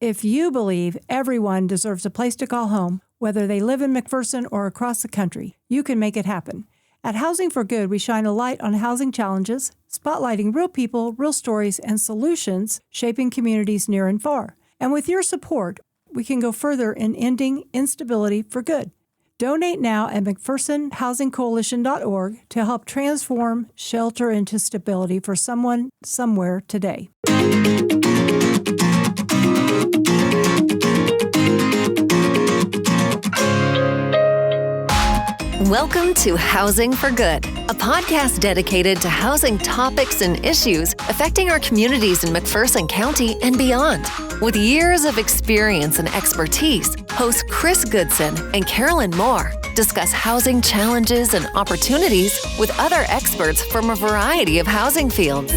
If you believe everyone deserves a place to call home, whether they live in McPherson or across the country, you can make it happen. At Housing for Good, we shine a light on housing challenges, spotlighting real people, real stories, and solutions shaping communities near and far. And with your support, we can go further in ending instability for good. Donate now at McPhersonHousingCoalition.org to help transform shelter into stability for someone, somewhere today. Welcome to Housing for Good, a podcast dedicated to housing topics and issues affecting our communities in McPherson County and beyond. With years of experience and expertise, hosts Chris Goodson and Karolyn Moore discuss housing challenges and opportunities with other experts from a variety of housing fields.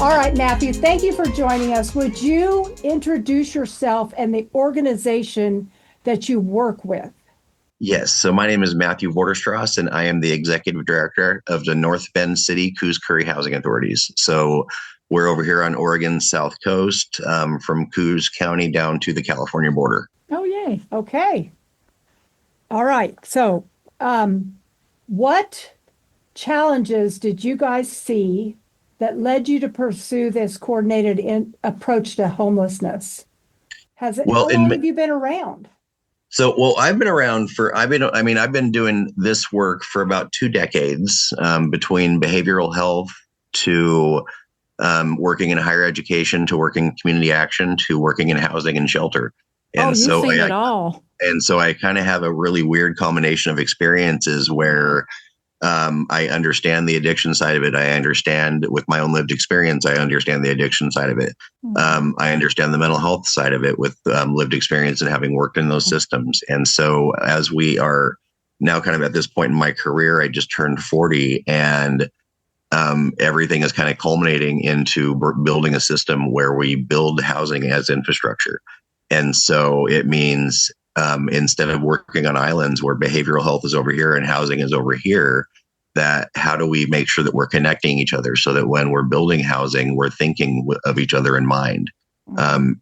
All right, Matthew, thank you for joining us. Would you introduce yourself and the organization that you work with? Yes. So my name is Matthew Vorderstrasse, and I am the executive director of the North Bend City Coos Curry Housing Authorities. So we're over here on Oregon's south coast, from Coos County down to the California border. Oh, yay. Okay. All right. So what challenges did you guys see that led you to pursue this coordinated approach to homelessness? How long have you been around? So, I've been around I've been doing this work for about 2 decades, between behavioral health to working in higher education, to working in community action, to working in housing and shelter. And you've seen it all. And so I kind of have a really weird combination of experiences where I understand the addiction side of it. I understand with my own lived experience, I understand the addiction side of it. I understand the mental health side of it with lived experience and having worked in those systems. And so as we are now kind of at this point in my career, I just turned 40, and everything is kind of culminating into building a system where we build housing as infrastructure. And so it means instead of working on islands where behavioral health is over here and housing is over here, that how do we make sure that we're connecting each other so that when we're building housing, we're thinking of each other in mind? Do our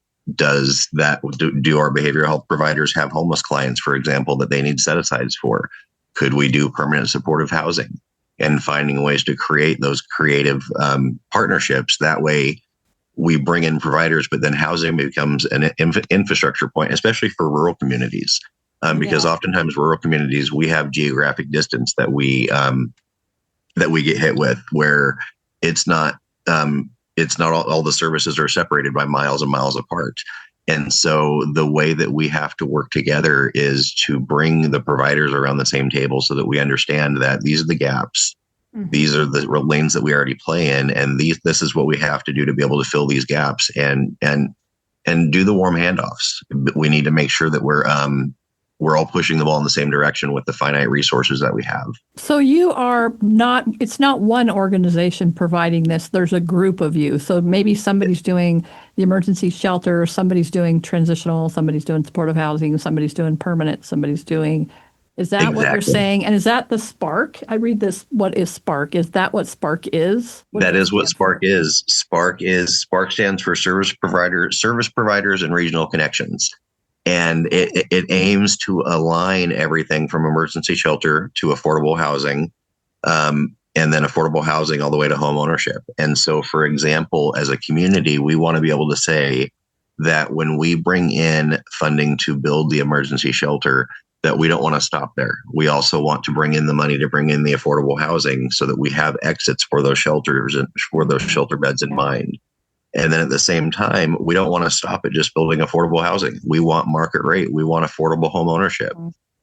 behavioral health providers have homeless clients, for example, that they need set-asides for? Could we do permanent supportive housing? And finding ways to create those creative partnerships. That way we bring in providers, but then housing becomes an infrastructure point, especially for rural communities. Because oftentimes rural communities, we have geographic distance that we get hit with, where it's not all the services are separated by miles and miles apart. And so the way that we have to work together is to bring the providers around the same table so that we understand that these are the gaps. Mm-hmm. These are the lanes that we already play in, and this is what we have to do to be able to fill these gaps and do the warm handoffs. We need to make sure that we're all pushing the ball in the same direction with the finite resources that we have. So it's not one organization providing this. There's a group of you. So maybe somebody's doing the emergency shelter, somebody's doing transitional, somebody's doing supportive housing, somebody's doing permanent, somebody's doing... Is that what you're saying? And is that the Spark? I read this. What is Spark? Is that what Spark is? That is what Spark is. Spark stands for Service Providers and Regional Connections. And it aims to align everything from emergency shelter to affordable housing, and then affordable housing all the way to home ownership. And so, for example, as a community, we want to be able to say that when we bring in funding to build the emergency shelter, that we don't want to stop there. We also want to bring in the money to bring in the affordable housing so that we have exits for those shelters and for those shelter beds in mind. And then at the same time, we don't want to stop at just building affordable housing. We want market rate. We want affordable home ownership.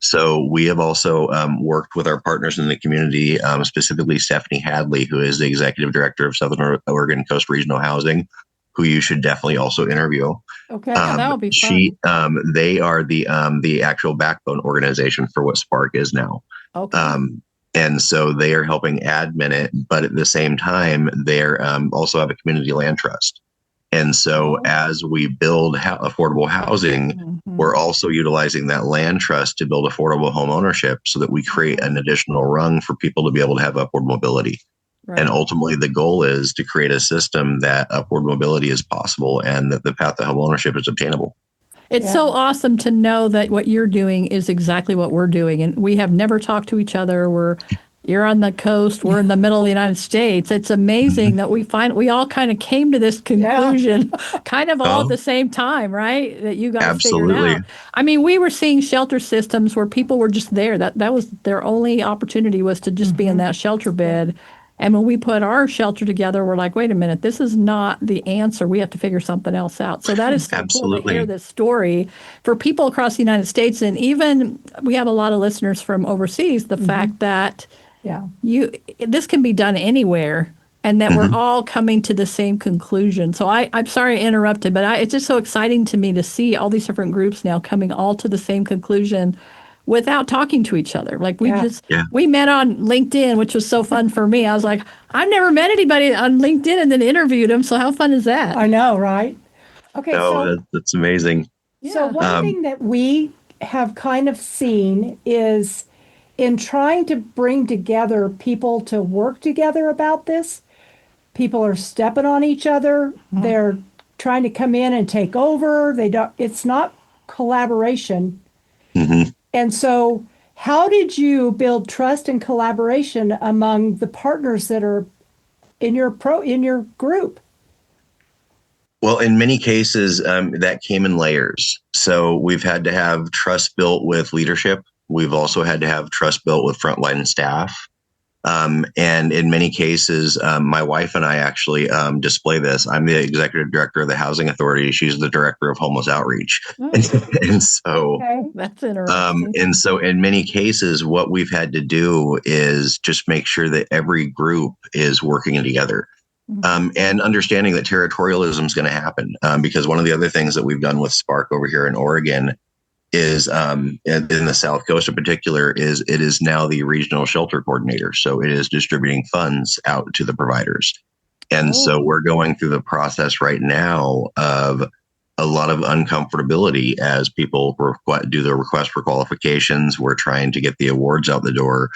So we have also worked with our partners in the community, specifically Stephanie Hadley, who is the executive director of Southern Oregon Coast Regional Housing, who you should definitely also interview. Okay, that would be fun. They are the actual backbone organization for what Spark is now. Okay. And so they are helping admin it, but at the same time, they're also have a community land trust. And so as we build affordable housing, we're also utilizing that land trust to build affordable home ownership so that we create an additional rung for people to be able to have upward mobility. Right. And ultimately, the goal is to create a system that upward mobility is possible and that the path to home ownership is obtainable. It's so awesome to know that what you're doing is exactly what we're doing. And we have never talked to each other. You're on the coast. We're in the middle of the United States. It's amazing that we all kind of came to this conclusion kind of all at the same time, right? That you guys figured out. I mean, we were seeing shelter systems where people were just there. That was their only opportunity, was to just be in that shelter bed. And when we put our shelter together, we're like, wait a minute, this is not the answer. We have to figure something else out. So that is so cool to hear this story for people across the United States. And even we have a lot of listeners from overseas, the fact that this can be done anywhere and that we're all coming to the same conclusion. So I'm sorry I interrupted, but it's just so exciting to me to see all these different groups now coming all to the same conclusion without talking to each other. Like we met on LinkedIn, which was so fun for me. I was like, I've never met anybody on LinkedIn and then interviewed them. So how fun is that? I know, right? Okay. That's amazing. So one thing that we have kind of seen is in trying to bring together people to work together about this, people are stepping on each other. They're trying to come in and take over. It's not collaboration. And so how did you build trust and collaboration among the partners that are in your group? Well, in many cases, that came in layers. So we've had to have trust built with leadership. We've also had to have trust built with frontline staff. And in many cases, my wife and I actually display this. I'm the executive director of the Housing Authority. She's the director of homeless outreach. And so that's interesting. And so in many cases, what we've had to do is just make sure that every group is working together. And understanding that territorialism is going to happen, because one of the other things that we've done with Spark over here in Oregon is in the South Coast in particular, it is now the regional shelter coordinator. So it is distributing funds out to the providers. And so we're going through the process right now of a lot of uncomfortability as people do the request for qualifications. We're trying to get the awards out the door,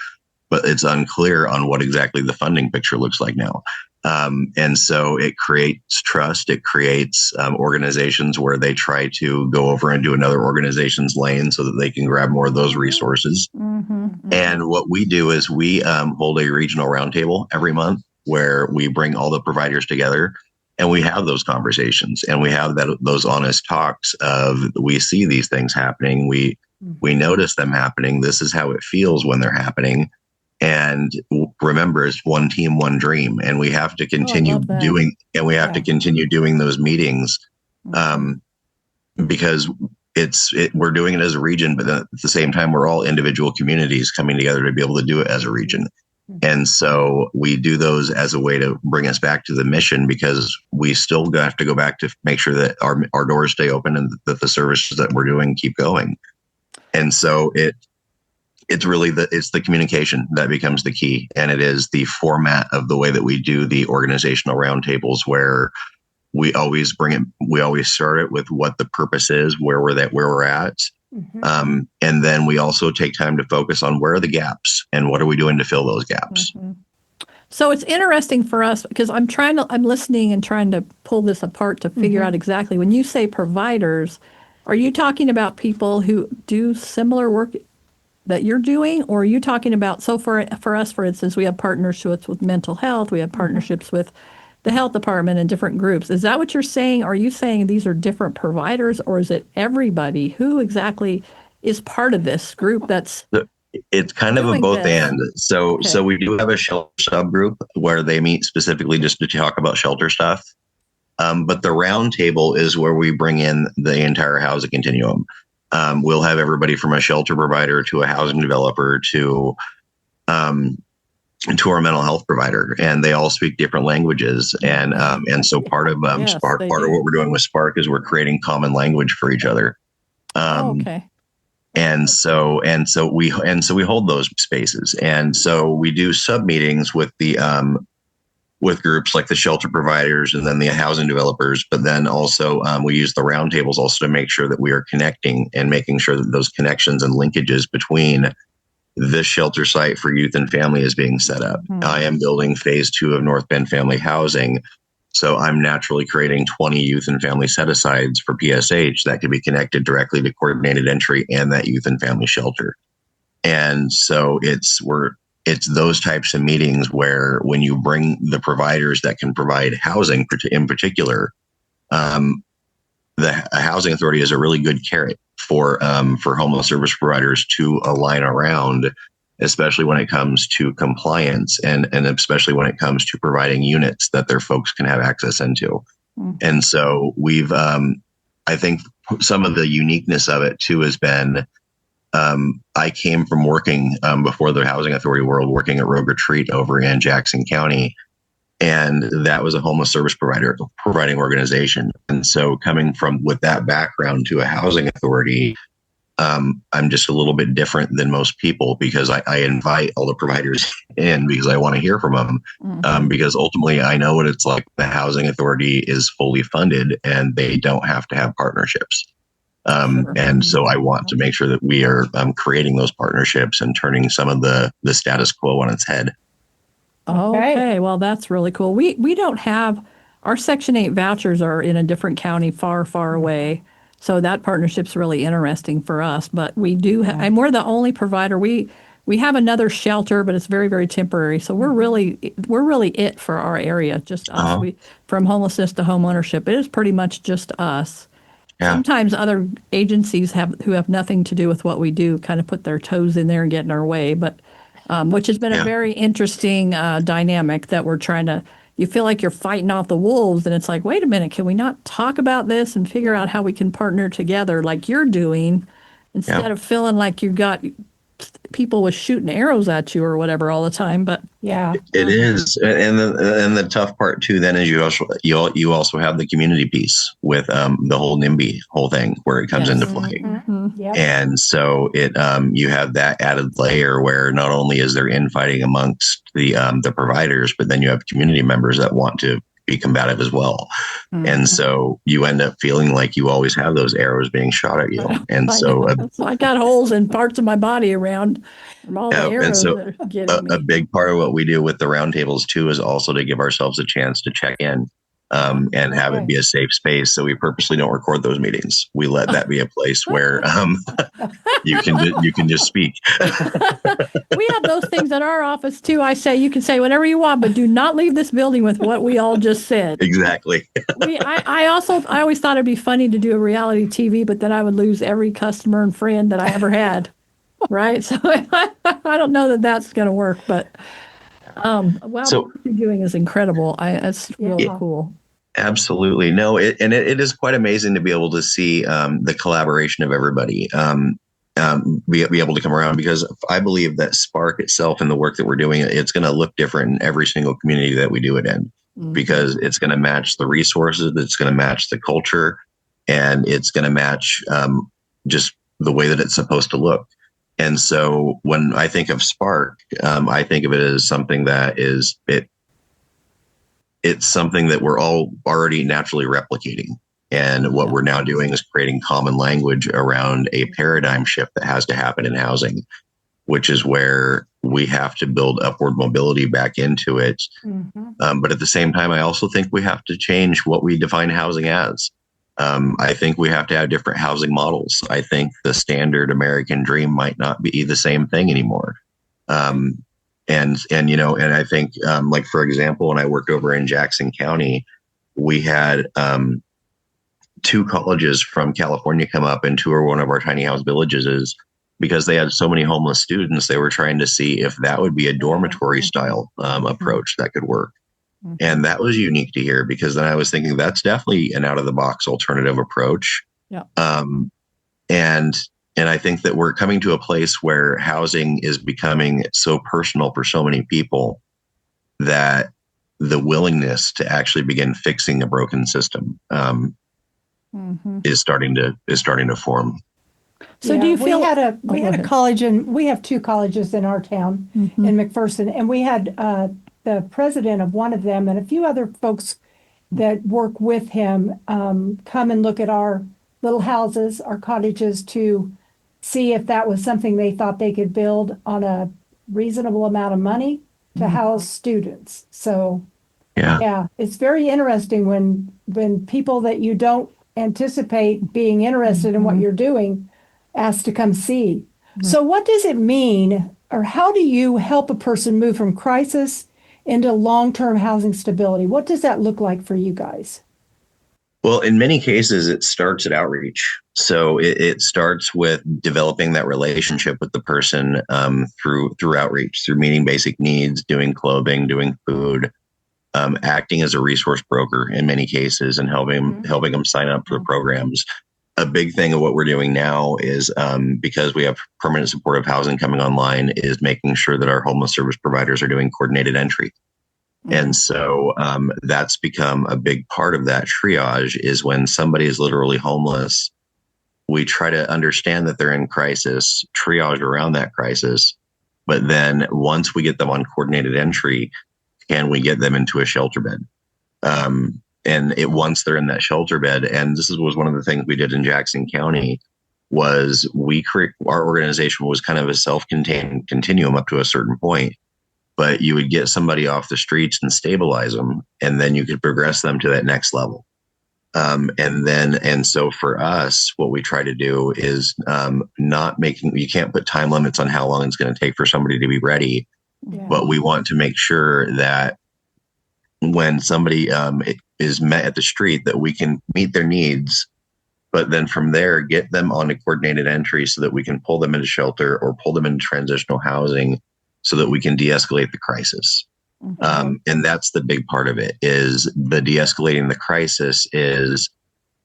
but it's unclear on what exactly the funding picture looks like now. And so it creates trust. It creates organizations where they try to go over and do another organization's lane so that they can grab more of those resources. And what we do is we hold a regional roundtable every month where we bring all the providers together and we have those conversations and we have those honest talks of, we see these things happening. We notice them happening. This is how it feels when they're happening. And remember, it's one team, one dream. And we have to continue to continue doing those meetings because we're doing it as a region, but then at the same time, we're all individual communities coming together to be able to do it as a region. And so we do those as a way to bring us back to the mission, because we still have to go back to make sure that our doors stay open and that the services that we're doing keep going. And so it's really it's the communication that becomes the key. And it is the format of the way that we do the organizational roundtables, where we always start it with what the purpose is, where we're at. And then we also take time to focus on where are the gaps and what are we doing to fill those gaps. So it's interesting for us because I'm listening and trying to pull this apart to figure out exactly, when you say providers, are you talking about people who do similar work that you're doing, or are you talking about, so for us, for instance, we have partnerships with mental health, we have partnerships with the health department and different groups. Is that what you're saying? Are you saying these are different providers, or is it everybody? Who exactly is part of this group that's It's kind of a both and. So we do have a shelter subgroup where they meet specifically just to talk about shelter stuff. But the round table is where we bring in the entire housing continuum. We'll have everybody from a shelter provider to a housing developer to our mental health provider, and they all speak different languages. And so part of Spark, part of what we're doing with Spark is we're creating common language for each other. And so we hold those spaces, and so we do sub meetings with the with groups like the shelter providers and then the housing developers. But then also we use the roundtables also to make sure that we are connecting and making sure that those connections and linkages between this shelter site for youth and family is being set up. I am building phase 2 of North Bend Family Housing. So I'm naturally creating 20 youth and family set-asides for PSH that can be connected directly to coordinated entry and that youth and family shelter. And so it's those types of meetings where when you bring the providers that can provide housing in particular, the housing authority is a really good carrot for homeless service providers to align around, especially when it comes to compliance and especially when it comes to providing units that their folks can have access into. And so we've, I think some of the uniqueness of it too has been, I came from working before the housing authority world, working at Rogue Retreat over in Jackson County. And that was a homeless service providing organization. And so coming from with that background to a housing authority, I'm just a little bit different than most people because I invite all the providers in because I want to hear from them. Because ultimately I know what it's like. The housing authority is fully funded and they don't have to have partnerships. And so I want to make sure that we are creating those partnerships and turning some of the status quo on its head. Okay, well, that's really cool. We don't have, our Section 8 vouchers are in a different county far, far away. So that partnership's really interesting for us. But we do, and we're the only provider. We have another shelter, but it's very, very temporary. So we're really it for our area, just us. From homelessness to home ownership, it is pretty much just us. Yeah. Sometimes other agencies who have nothing to do with what we do kind of put their toes in there and get in our way. But which has been a very interesting dynamic that we're trying to, you feel like you're fighting off the wolves and it's like, wait a minute, can we not talk about this and figure out how we can partner together like you're doing instead of feeling like you've got people with shooting arrows at you or whatever all the time. But it is. And the tough part too, then is you also have the community piece with the whole NIMBY whole thing where it comes into play. And so you have that added layer where not only is there infighting amongst the providers, but then you have community members that want to be combative as well. And so you end up feeling like you always have those arrows being shot at you. And so I got holes in parts of my body around from all the arrows. And so that are getting me. A big part of what we do with the roundtables too is also to give ourselves a chance to check in and have it be a safe space. So we purposely don't record those meetings. We let that be a place where you can just speak. We have those things in our office too. I say you can say whatever you want, but do not leave this building with what we all just said. Exactly. I always thought it'd be funny to do a reality TV, but then I would lose every customer and friend that I ever had. Right. So I don't know that that's going to work, but what you're doing is incredible. It's really cool. Absolutely. No, it is quite amazing to be able to see the collaboration of everybody be able to come around, because I believe that Spark itself and the work that we're doing, it's going to look different in every single community that we do it in, because it's going to match the resources, it's going to match the culture, and it's going to match just the way that it's supposed to look. And so when I think of Spark, I think of it as something that it's something that we're all already naturally replicating. And what we're now doing is creating common language around a paradigm shift that has to happen in housing, which is where we have to build upward mobility back into it. But at the same time, I also think we have to change what we define housing as. I think we have to have different housing models. I think the standard American dream might not be the same thing anymore. And I think, like, for example, when I worked over in Jackson County, we had 2 colleges from California come up and tour one of our tiny house villages, because they had so many homeless students. They were trying to see if that would be a dormitory style approach that could work. And that was unique to hear, because then I was thinking that's definitely an out of the box alternative approach. And I think that we're coming to a place where housing is becoming so personal for so many people that the willingness to actually begin fixing a broken system is starting to form. So do you feel we had a college, and we have 2 colleges in our town in McPherson, and we had the president of one of them and a few other folks that work with him come and look at our little houses, our cottages, to see if that was something they thought they could build on a reasonable amount of money to house students. So yeah, it's very interesting when people that you don't anticipate being interested in what you're doing ask to come see. So what does it mean, or how do you help a person move from crisis into long-term housing stability? What does that look like for you guys? Well, in many cases, it starts at outreach. So it starts with developing that relationship with the person through outreach, through meeting basic needs, doing clothing, doing food, acting as a resource broker in many cases, and helping them sign up for the programs. A big thing of what we're doing now is because we have permanent supportive housing coming online, is making sure that our homeless service providers are doing coordinated entry. And so that's become a big part of that triage. Is when somebody is literally homeless, we try to understand that they're in crisis, triage around that crisis. But then once we get them on coordinated entry, can we get them into a shelter bed? Once they're in that shelter bed, and this was one of the things we did in Jackson County, was our organization was kind of a self-contained continuum up to a certain point. But you would get somebody off the streets and stabilize them, and then you could progress them to that next level. And so for us, what we try to do is you can't put time limits on how long it's going to take for somebody to be ready. Yeah. But we want to make sure that when somebody is met at the street, that we can meet their needs, but then from there, get them on a coordinated entry so that we can pull them into shelter or pull them into transitional housing, so that we can de-escalate the crisis. And that's the big part of it, is the de-escalating the crisis is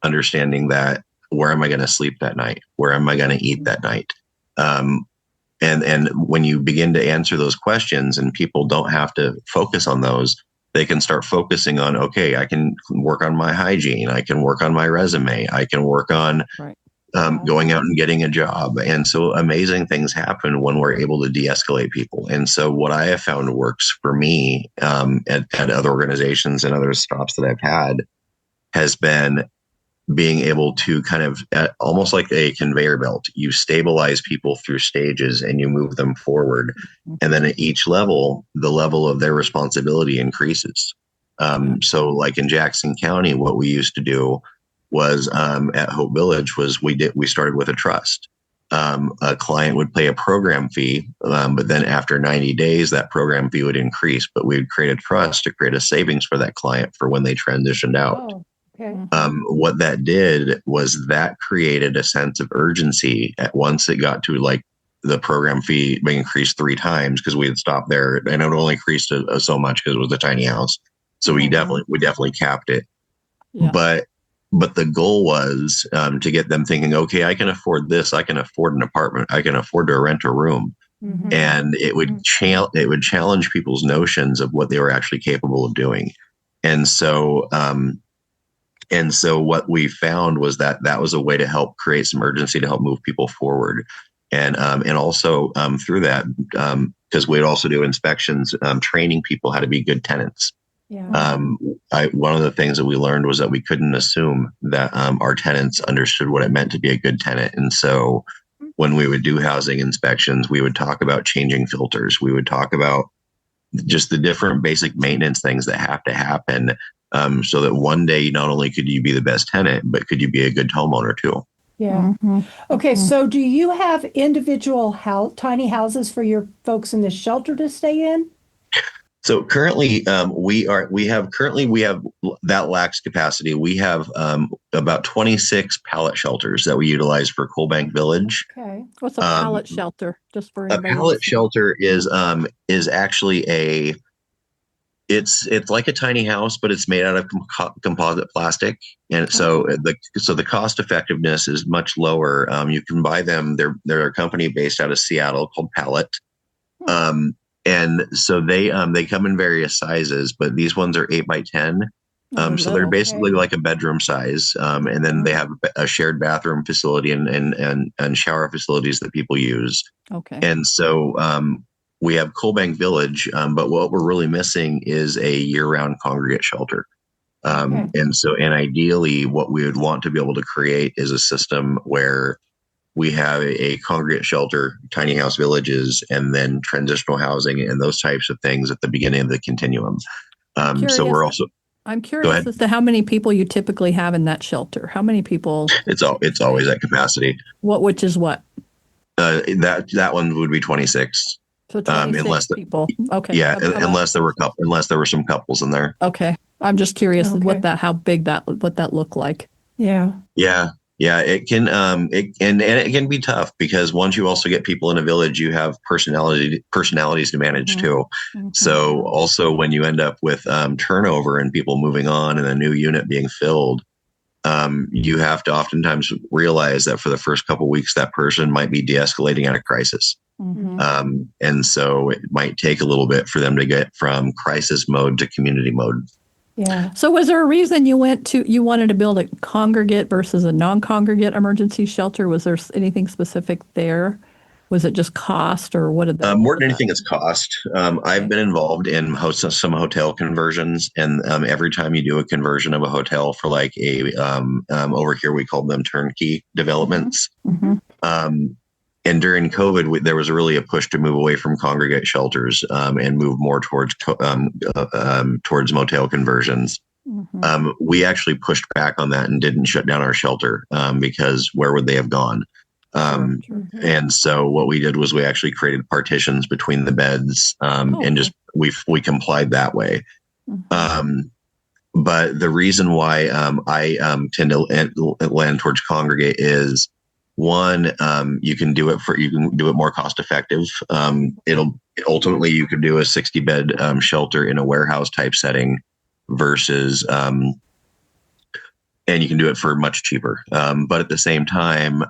understanding that, where am I going to sleep that night? Where am I going to eat that night? And when you begin to answer those questions and people don't have to focus on those, they can start focusing on, okay, I can work on my hygiene. I can work on my resume. I can work on going out and getting a job. And so amazing things happen when we're able to de-escalate people. And so what I have found works for me at other organizations and other stops that I've had has been being able to kind of almost like a conveyor belt. You stabilize people through stages and you move them forward. And then at each level, the level of their responsibility increases. So like in Jackson County, what we used to do was at Hope Village was we started with a trust. A client would pay a program fee, but then after 90 days, that program fee would increase. But we would create a trust to create a savings for that client for when they transitioned out. Oh, okay. What that did was that created a sense of urgency once it got to like the program fee being increased 3 times, because we had stopped there, and it only increased so much because it was a tiny house. So we definitely capped it. Yeah. But the goal was to get them thinking, okay, I can afford this. I can afford an apartment. I can afford to rent a room. And it would challenge people's notions of what they were actually capable of doing. And so what we found was that was a way to help create some urgency to help move people forward. And also through that, because we'd also do inspections, training people how to be good tenants. Yeah. One of the things that we learned was that we couldn't assume that our tenants understood what it meant to be a good tenant. And so when we would do housing inspections, we would talk about changing filters. We would talk about just the different basic maintenance things that have to happen so that one day not only could you be the best tenant, but could you be a good homeowner too. Yeah. Okay. So do you have individual tiny houses for your folks in the shelter to stay in? So currently, we have that lax capacity. We have about 26 pallet shelters that we utilize for Coal Bank Village. Okay, what's a pallet shelter? Just for a pallet shelter is actually it's like a tiny house, but it's made out of composite plastic, and so the cost effectiveness is much lower. You can buy them. They're a company based out of Seattle called Pallet. And so they come in various sizes, but these ones are 8 by 10. So they're basically like a bedroom size. And then they have a shared bathroom facility and shower facilities that people use. Okay. And so we have Coal Bank Village, but what we're really missing is a year-round congregate shelter. And ideally, what we would want to be able to create is a system where we have a congregate shelter, tiny house villages, and then transitional housing and those types of things at the beginning of the continuum. So we're also. I'm curious as to how many people you typically have in that shelter. How many people? It's always at capacity. Which is what? That one would be 26. So 26 people. Okay. Yeah, unless there were some couples in there. Okay. I'm just curious how big what that looked like. Yeah. Yeah, it can it can be tough because once you also get people in a village, you have personalities to manage too. So also when you end up with turnover and people moving on and a new unit being filled, you have to oftentimes realize that for the first couple of weeks, that person might be de-escalating out of crisis. And so it might take a little bit for them to get from crisis mode to community mode. Yeah. So was there a reason you wanted to build a congregate versus a non-congregate emergency shelter? Was there anything specific there? Was it just cost or what did that? More than anything, it's cost. I've been involved in some hotel conversions, and every time you do a conversion of a hotel for like over here, we call them turnkey developments. And during COVID, there was really a push to move away from congregate shelters and move more towards motel conversions. We actually pushed back on that and didn't shut down our shelter because where would they have gone? And so what we did was we actually created partitions between the beds and just we complied that way. But the reason why I tend to land towards congregate is, one, you can do it more cost effective. Ultimately you could do a 60-bed shelter in a warehouse type setting versus, and you can do it for much cheaper. But at the same time,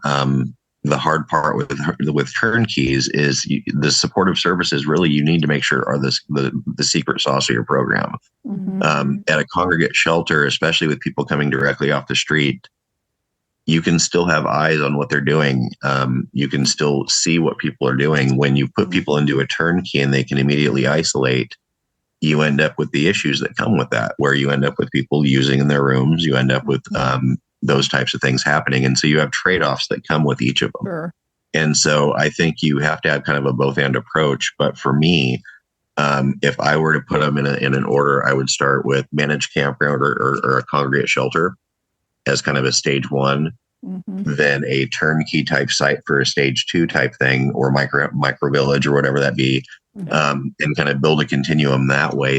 the hard part with turnkeys is the supportive services really you need to make sure are the secret sauce of your program. At a congregate shelter, especially with people coming directly off the street, you can still have eyes on what they're doing. You can still see what people are doing. When you put people into a turnkey and they can immediately isolate, you end up with the issues that come with that, where you end up with people using in their rooms. You end up with those types of things happening. And so you have trade-offs that come with each of them. Sure. And so I think you have to have kind of a both-and approach. But for me, if I were to put them in an order, I would start with managed campground or a congregate shelter as kind of a stage one, then a turnkey type site for a stage 2 type thing, or micro village or whatever that be, and kind of build a continuum that way.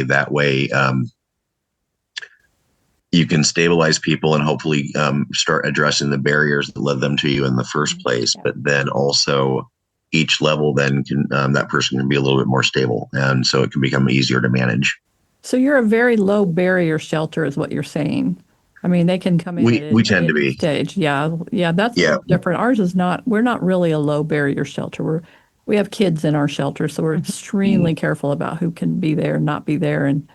You can stabilize people and hopefully start addressing the barriers that led them to you in the first place. But then also each level then can that person can be a little bit more stable, and so it can become easier to manage. So you're a very low barrier shelter, is what you're saying. I mean, they can come in. We tend to be stage. Yeah. That's different. Ours is not. We're not really a low barrier shelter. We have kids in our shelter, so we're extremely careful about who can be there and not be there, and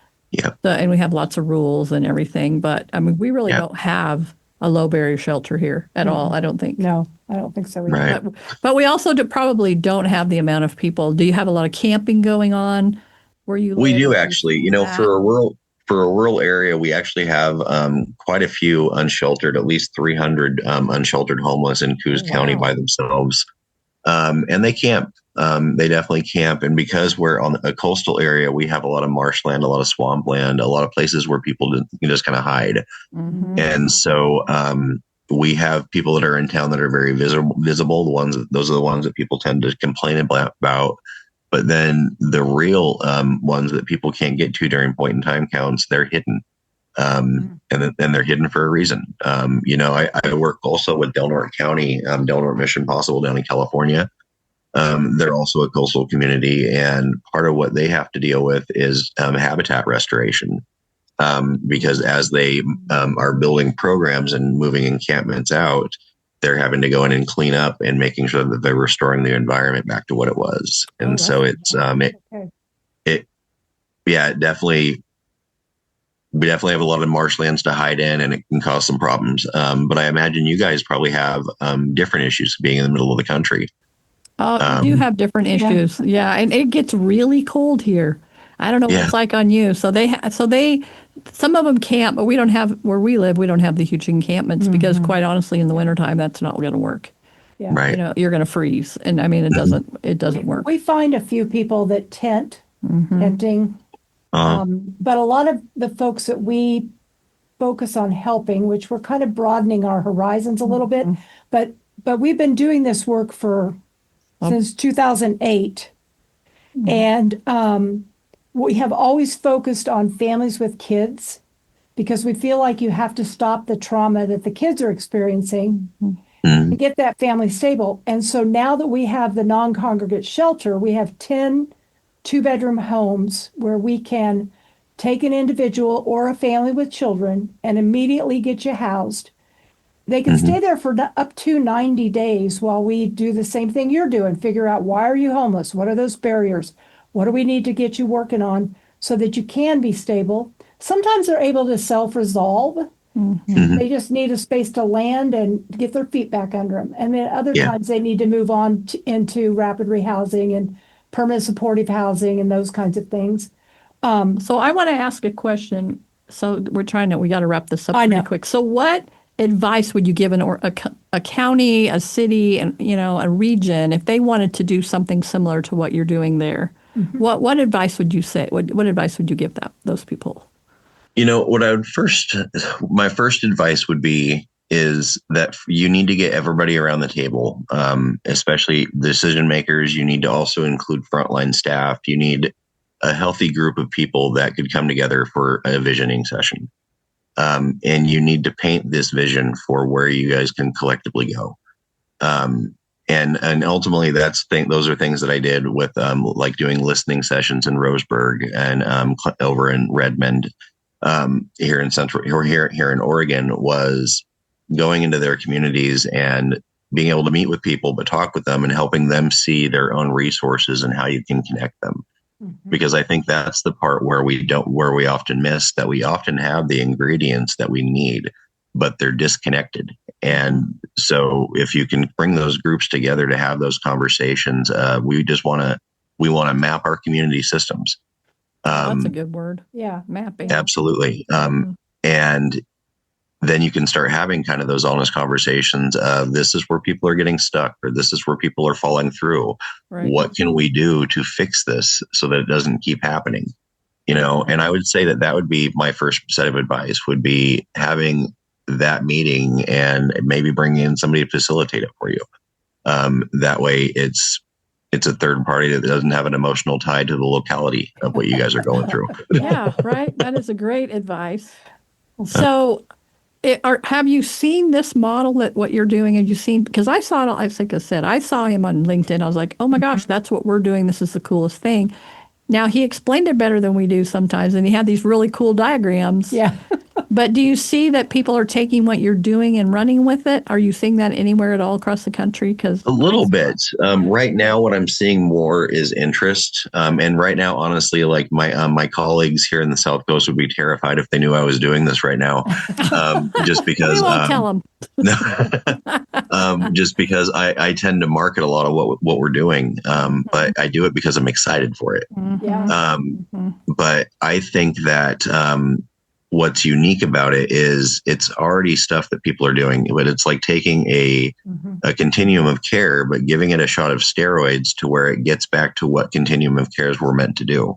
and we have lots of rules and everything. But I mean, we really don't have a low barrier shelter here at all. I don't think. No, I don't think so either. Right. But we also probably don't have the amount of people. Do you have a lot of camping going on where you live? We do actually. For a rural area, we actually have quite a few unsheltered, at least 300 unsheltered homeless in Coos County by themselves. And they camp. They definitely camp. And because we're on a coastal area, we have a lot of marshland, a lot of swampland, a lot of places where people can just kind of hide. And so we have people that are in town that are very visible. Those are the ones that people tend to complain about. But then the real ones that people can't get to during point in time counts, they're hidden. And they're hidden for a reason. I work also with Del Norte County, Del Norte Mission Possible down in California. They're also a coastal community, and part of what they have to deal with is habitat restoration. Because as they are building programs and moving encampments out, they're having to go in and clean up and making sure that they're restoring the environment back to what it was. And so it's, definitely, we definitely have a lot of marshlands to hide in, and it can cause some problems. But I imagine you guys probably have different issues being in the middle of the country. You do have different issues. Yeah. And it gets really cold here. I don't know what it's like on you. So some of them camp, but we don't have, where we live, we don't have the huge encampments because quite honestly, in the wintertime, that's not going to work. Yeah. Right. You're going to freeze. And I mean, it doesn't work. We find a few people that tenting, but a lot of the folks that we focus on helping, which we're kind of broadening our horizons a little bit, but we've been doing this work since 2008. And we have always focused on families with kids because we feel like you have to stop the trauma that the kids are experiencing to get that family stable. And so now that we have the non-congregate shelter, we have 10 two-bedroom homes where we can take an individual or a family with children and immediately get you housed. They can stay there for up to 90 days while we do the same thing you're doing, figure out why are you homeless? What are those barriers? What do we need to get you working on so that you can be stable? Sometimes they're able to self-resolve. They just need a space to land and get their feet back under them. And then other times they need to move on into rapid rehousing and permanent supportive housing and those kinds of things. So I want to ask a question. So we got to wrap this up pretty quick. So what advice would you give a county, a city, and a region if they wanted to do something similar to what you're doing there? What advice would you say? What advice would you give those people? My first advice would be is that you need to get everybody around the table, especially decision makers. You need to also include frontline staff. You need a healthy group of people that could come together for a visioning session. And you need to paint this vision for where you guys can collectively go. And ultimately those are things that I did with, like doing listening sessions in Roseburg and, over in Redmond, here in Oregon, was going into their communities and being able to meet with people, but talk with them and helping them see their own resources and how you can connect them. Because I think that's the part where we often miss, that we often have the ingredients that we need, but they're disconnected. And so if you can bring those groups together to have those conversations, we want to map our community systems. That's a good word. Yeah. Mapping. Absolutely. And then you can start having kind of those honest conversations of, this is where people are getting stuck, or this is where people are falling through. Right. What can we do to fix this so that it doesn't keep happening? And I would say that would be my first set of advice, would be having that meeting and maybe bringing in somebody to facilitate it for you. That way it's a third party that doesn't have an emotional tie to the locality of what you guys are going through. Yeah, right. That is a great advice. So have you seen this model, that what you're doing? Have you seen, because I saw it, like I said, I saw him on LinkedIn. I was like, oh my gosh, that's what we're doing. This is the coolest thing. Now, he explained it better than we do sometimes, and he had these really cool diagrams. Yeah. But do you see that people are taking what you're doing and running with it? Are you seeing that anywhere at all across the country? Because a little bit. Right now, what I'm seeing more is interest. And right now, honestly, like my colleagues here in the South Coast would be terrified if they knew I was doing this right now. Just because we won't tell them. Just because I tend to market a lot of what we're doing, but I do it because I'm excited for it. Yeah. But I think that what's unique about it is it's already stuff that people are doing, but it's like taking a continuum of care, but giving it a shot of steroids to where it gets back to what continuum of cares were meant to do,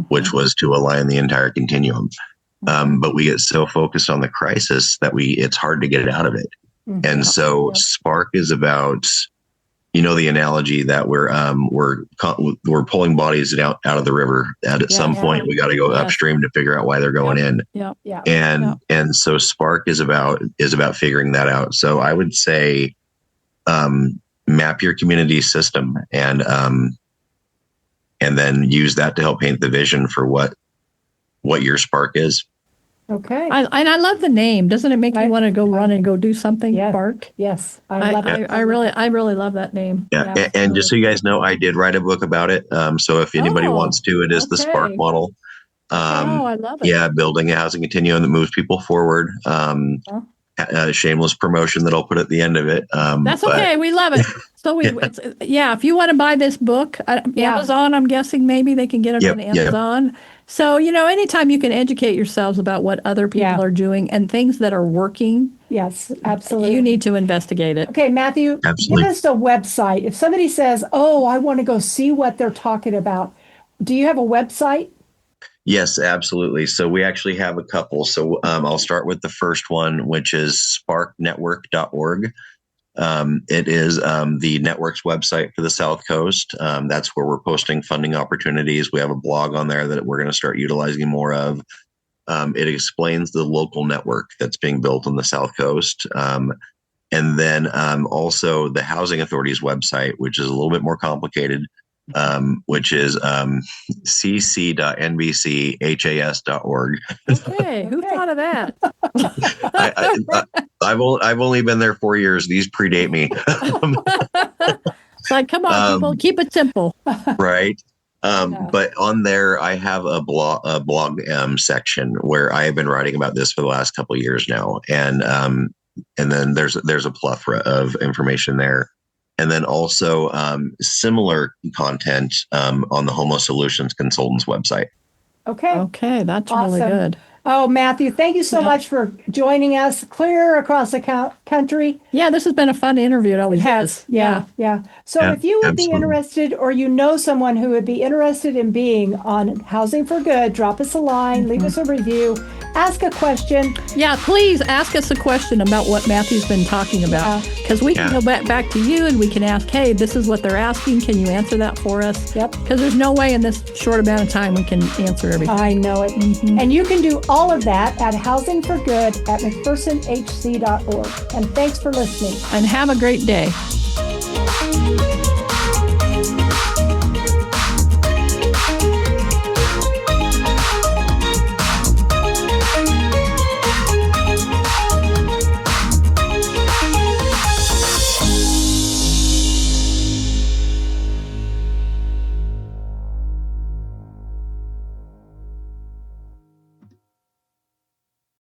which was to align the entire continuum. But we get so focused on the crisis that it's hard to get it out of it. And so Spark is about, the analogy that we're pulling bodies out of the river. At some point, we got to go upstream to figure out why they're going in. And so Spark is about figuring that out. So I would say, map your community system and then use that to help paint the vision for what your Spark is. Okay. I love the name. Doesn't it make you want to go run and go do something? Yes. Spark. Yes. I love it. I really love that name. Yeah. And just so you guys know, I did write a book about it. So if anybody wants to, it is the Spark model. I love it. Yeah. Building a housing continuum that moves people forward. shameless promotion that I'll put at the end of it. That's okay. We love it. So if you want to buy this book, Amazon, I'm guessing maybe they can get it on Amazon. Yep. So, anytime you can educate yourselves about what other people are doing and things that are working. Yes, absolutely. You need to investigate it. Okay, Matthew, give us a website. If somebody says, I want to go see what they're talking about, do you have a website? Yes, absolutely. So we actually have a couple. So I'll start with the first one, which is sparknetwork.org. It is the network's website for the South Coast. That's where we're posting funding opportunities. We have a blog on there that we're going to start utilizing more of. It explains the local network that's being built on the South Coast. And then also the Housing Authority's website, which is a little bit more complicated, which is cc.nbchas.org. Okay, who thought of that? I've only been there 4 years. These predate me. It's like, come on, people, keep it simple. Right. But on there, I have a blog section where I have been writing about this for the last couple of years now, and then there's a plethora of information there. And then also similar content on the Homo Solutions Consultants website. Okay, that's awesome. Really good. Oh, Matthew, thank you so much for joining us clear across the country. Yeah, this has been a fun interview. It always has. Yeah. So if you would be interested, or someone who would be interested in being on Housing for Good, drop us a line, leave us a review, ask a question. Yeah, please ask us a question about what Matthew's been talking about, because we can go back to you and we can ask, hey, this is what they're asking. Can you answer that for us? Yep. Because there's no way in this short amount of time we can answer everything. I know it. Mm-hmm. And you can do all of that at Housing for Good at McPhersonHC.org. And thanks for listening. And have a great day.